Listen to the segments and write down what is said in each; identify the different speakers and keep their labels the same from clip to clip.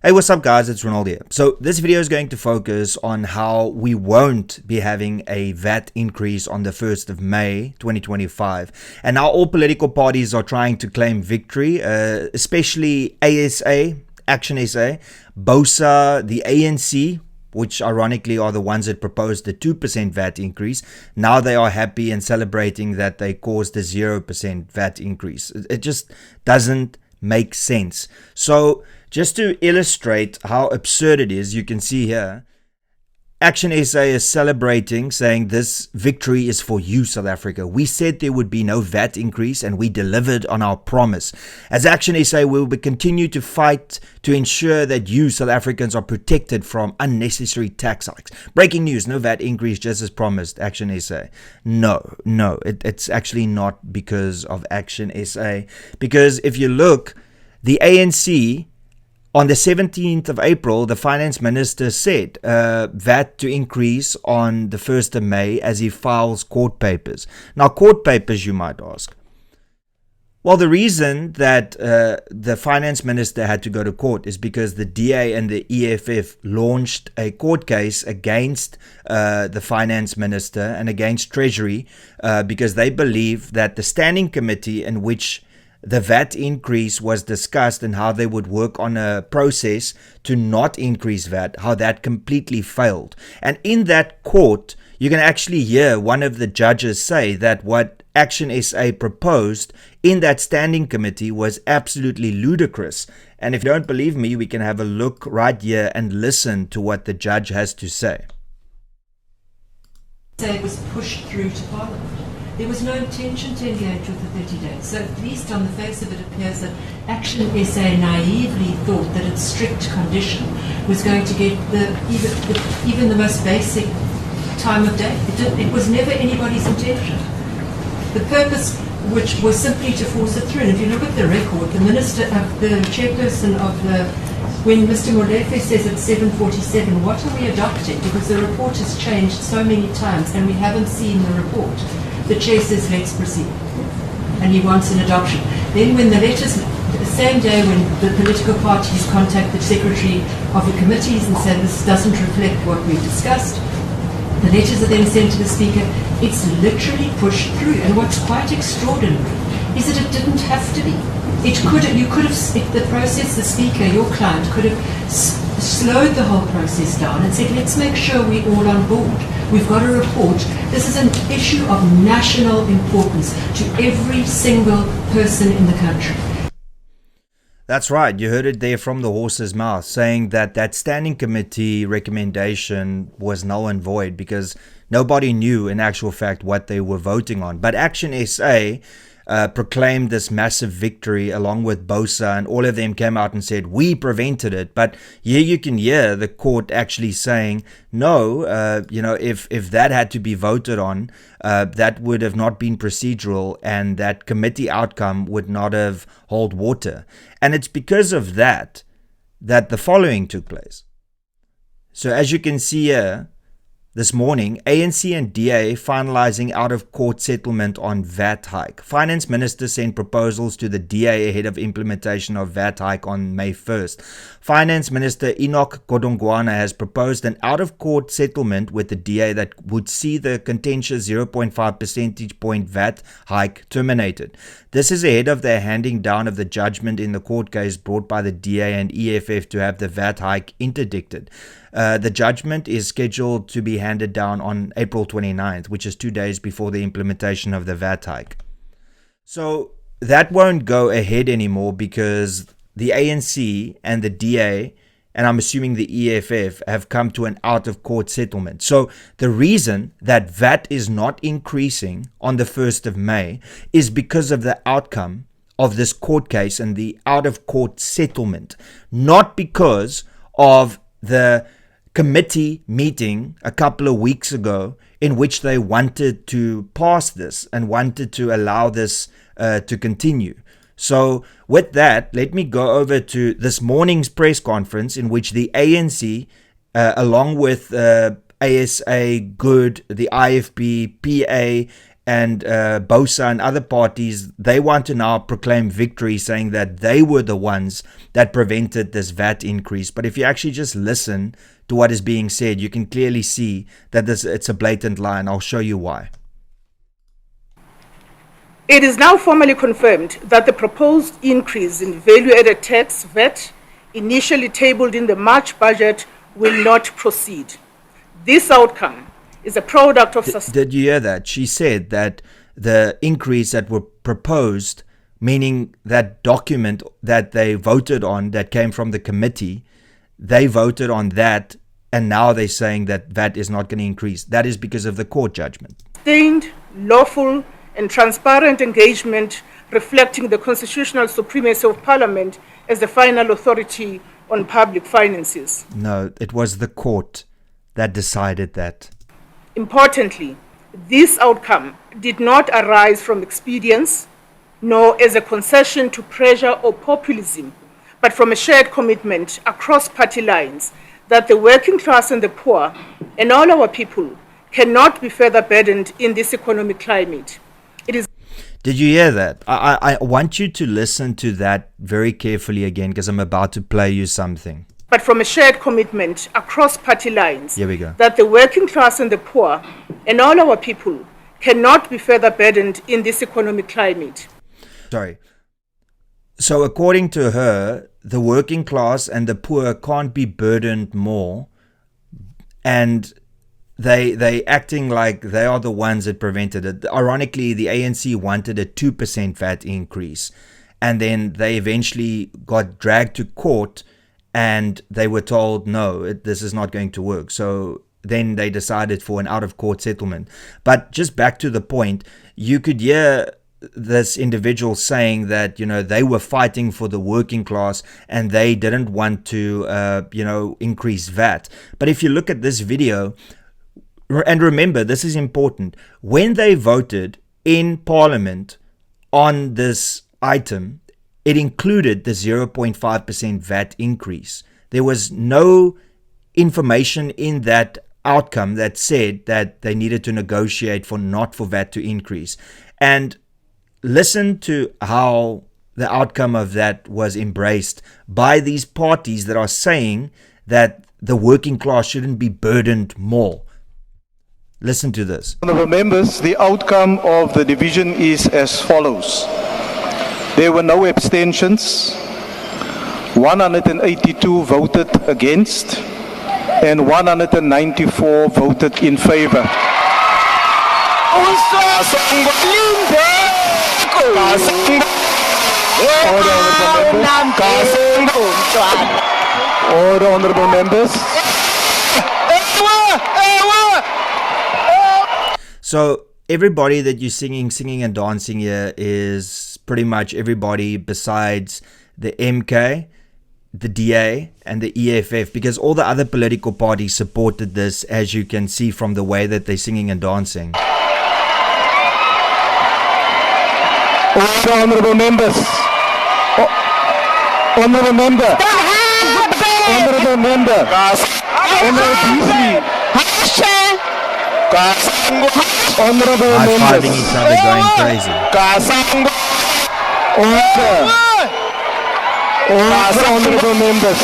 Speaker 1: Hey, what's up guys, it's Ronald here. So this video is going to focus on how we won't be having a VAT increase on the 1st of May 2025. And now all political parties are trying to claim victory, especially ASA, Action SA, BOSA, the ANC, which ironically are the ones that proposed the 2% VAT increase. Now they are happy and celebrating that they caused a 0% VAT increase. It just doesn't make sense. So just to illustrate how absurd it is, you can see here, Action SA is celebrating, saying this victory is for you, South Africa. We said there would be no VAT increase and we delivered on our promise. As Action SA, we will continue to fight to ensure that you, South Africans, are protected from unnecessary tax hikes. Breaking news, no VAT increase just as promised, Action SA. No, it's actually not because of Action SA. Because if you look, the ANC, on the 17th of April, the finance minister said VAT to increase on the 1st of May as he files court papers. Now, court papers, you might ask. Well, the reason that the finance minister had to go to court is because the DA and the EFF launched a court case against the finance minister and against Treasury because they believe that the standing committee in which the VAT increase was discussed and how they would work on a process to not increase VAT, how that completely failed. And in that court, you can actually hear one of the judges say that what Action SA proposed in that standing committee was absolutely ludicrous. And if you don't believe me, we can have a look right here and listen to what the judge has to say.
Speaker 2: It was pushed through to Parliament. There was no intention to engage with the 30 days. So at least on the face of it appears that Action SA naively thought that its strict condition was going to get even the most basic time of day. It was never anybody's intention. The purpose, which was simply to force it through. And if you look at the record, the chairperson of when Mr. Molefe says it's 7:47, what are we adopting? Because the report has changed so many times and we haven't seen the report. The chair says, let's proceed. And he wants an adoption. Then when the letters, the same day when the political parties contact the secretary of the committees and say this doesn't reflect what we've discussed, the letters are then sent to the speaker. It's literally pushed through. And what's quite extraordinary is that it didn't have to be. The process, the speaker, your client, could have slowed the whole process down and said, let's make sure we're all on board. We've got a report. This is an issue of national importance to every single person in the country.
Speaker 1: That's right. You heard it there from the horse's mouth, saying that that standing committee recommendation was null and void because nobody knew in actual fact what they were voting on. But Action SA proclaimed this massive victory along with BOSA, and all of them came out and said, we prevented it. But here you can hear the court actually saying, no, if that had to be voted on, that would have not been procedural and that committee outcome would not have held water. And it's because of that the following took place. So as you can see here, this morning, ANC and DA finalizing out-of-court settlement on VAT hike. Finance Minister sent proposals to the DA ahead of implementation of VAT hike on May 1st. Finance Minister Enoch Godongwana has proposed an out-of-court settlement with the DA that would see the contentious 0.5 percentage point VAT hike terminated. This is ahead of their handing down of the judgment in the court case brought by the DA and EFF to have the VAT hike interdicted. The judgment is scheduled to be handed down on April 29th, which is 2 days before the implementation of the VAT hike. So that won't go ahead anymore because the ANC and the DA, and I'm assuming the EFF, have come to an out-of-court settlement. So the reason that VAT is not increasing on the 1st of May is because of the outcome of this court case and the out-of-court settlement, not because of the committee meeting a couple of weeks ago in which they wanted to pass this and wanted to allow this to continue. So with that, let me go over to this morning's press conference in which the ANC, along with ASA, Good, the IFP, PA, and BOSA and other parties, they want to now proclaim victory, saying that they were the ones that prevented this VAT increase. But if you actually just listen to what is being said, you can clearly see that it's a blatant lie, and I'll show you why.
Speaker 3: It is now formally confirmed that the proposed increase in value-added tax, VAT, initially tabled in the March budget, will not proceed. This outcome is a product of...
Speaker 1: Did you hear that? She said that the increase that were proposed, meaning that document that they voted on that came from the committee, they voted on that, and now they're saying that VAT is not going to increase. That is because of the court judgment.
Speaker 3: Sustained, lawful, and transparent engagement reflecting the constitutional supremacy of Parliament as the final authority on public finances.
Speaker 1: No, it was the court that decided that.
Speaker 3: Importantly, this outcome did not arise from expedience, nor as a concession to pressure or populism, but from a shared commitment across party lines that the working class and the poor and all our people cannot be further burdened in this economic climate. It is.
Speaker 1: Did you hear that? I want you to listen to that very carefully again, because I'm about to play you something.
Speaker 3: But from a shared commitment across party lines,
Speaker 1: here we go,
Speaker 3: that the working class and the poor and all our people cannot be further burdened in this economic climate.
Speaker 1: Sorry. So according to her, the working class and the poor can't be burdened more, and they acting like they are the ones that prevented it. Ironically, the ANC wanted a 2% VAT increase, and then they eventually got dragged to court, and they were told, no, this is not going to work. So then they decided for an out-of-court settlement. But just back to the point, you could hear this individual saying that, they were fighting for the working class and they didn't want to, increase VAT. But if you look at this video, and remember, this is important, when they voted in Parliament on this item, it included the 0.5% VAT increase. There was no information in that outcome that said that they needed to negotiate not for VAT to increase. And listen to how the outcome of that was embraced by these parties that are saying that the working class shouldn't be burdened more. Listen to this.
Speaker 4: Honourable members, the outcome of the division is as follows. There were no abstentions, 182 voted against, and 194 voted in favour. Order, honourable members.
Speaker 1: So everybody that you're singing and dancing here is pretty much everybody besides the MK, the DA, and the EFF, because all the other political parties supported this, as you can see from the way that they're singing and dancing.
Speaker 4: Order, honourable members. Honourable member. Honourable member. Honourable Beasley. Honourable members.
Speaker 1: High-fiving each other, going crazy.
Speaker 4: Order. Order, honourable members.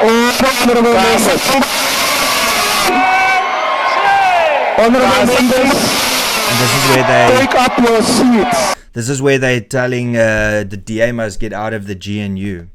Speaker 4: Order, honourable members. Honourable members.
Speaker 1: And this is where they
Speaker 4: take up your seats.
Speaker 1: This is where they're telling the DA must get out of the GNU.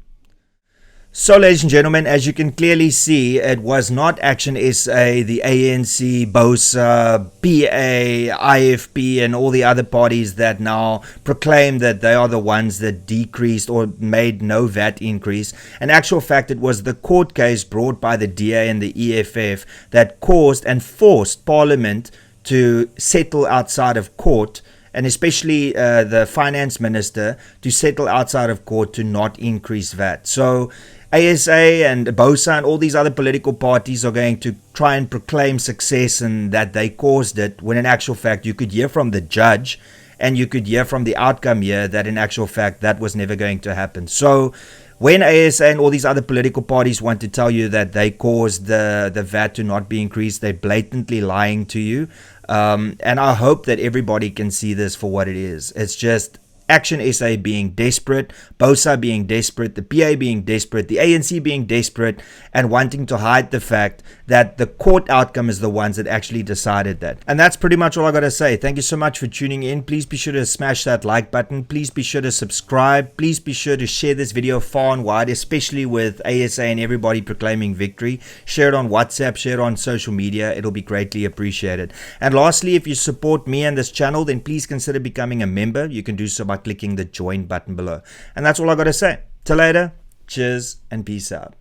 Speaker 1: So, ladies and gentlemen, as you can clearly see, it was not Action SA, the ANC, BOSA, PA, IFP, and all the other parties that now proclaim that they are the ones that decreased or made no VAT increase. In actual fact, it was the court case brought by the DA and the EFF that caused and forced Parliament to settle outside of court, and especially the finance minister to settle outside of court to not increase VAT. So ASA and BOSA and all these other political parties are going to try and proclaim success and that they caused it, when in actual fact you could hear from the judge and you could hear from the outcome here that in actual fact that was never going to happen. So when ASA and all these other political parties want to tell you that they caused the VAT to not be increased, they're blatantly lying to you. And I hope that everybody can see this for what it is. It's just Action SA being desperate, BOSA being desperate, the PA being desperate, the ANC being desperate, and wanting to hide the fact that the court outcome is the ones that actually decided that. And that's pretty much all I gotta say. Thank you so much for tuning in. Please be sure to smash that like button. Please be sure to subscribe. Please be sure to share this video far and wide, especially with ASA and everybody proclaiming victory. Share it on WhatsApp, share it on social media. It'll be greatly appreciated. And lastly, if you support me and this channel, then please consider becoming a member. You can do so by clicking the join button below. And that's all I gotta say. Till later, cheers and peace out.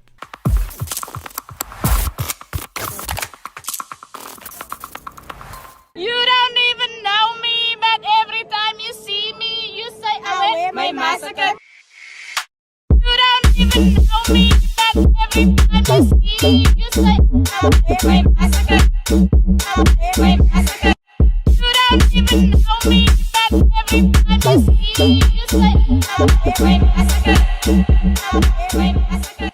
Speaker 5: You don't even know me, but every time you see me, you say I wear my massacre. You don't even know me, but every time you see me, you say I wear my massacre. My massacre. You don't even know me, but every time you see me, you say I wear my massacre. My massacre.